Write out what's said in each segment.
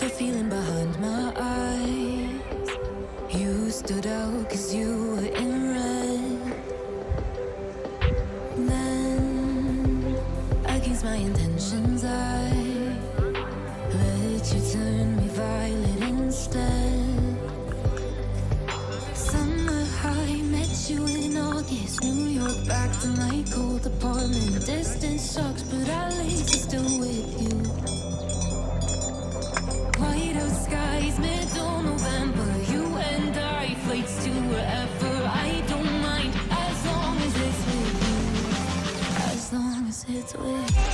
the feeling behind my eyes. You stood out 'cause you were in red. Then, against my intentions, I let you turn me violet instead. Summer high, met you in August. New York, back to my cold apartment. Distance sucks, but at least I'm still with you. White out skies, middle November. You and I, flights to wherever. I don't mind, as long as it's with you. As long as it's with you.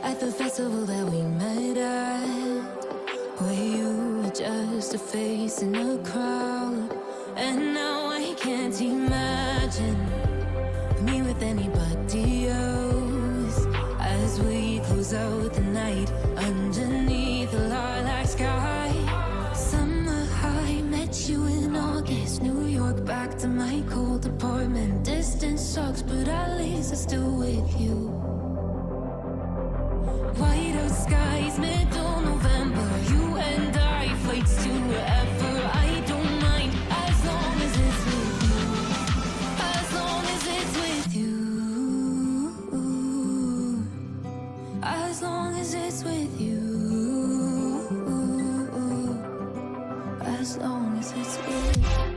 At the festival that we met at, where you were just a face in a crowd. And now I can't imagine me with anybody else. As we close out the night underneath the lilac sky. Summer high, met you in August. New York, back to my cold apartment. Distance sucks, but at least I'm still with you. White out skies, middle November. You and I, flights to wherever. I don't mind, as long as it's with you. As long as it's with you. As long as it's with you. As long as it's with you.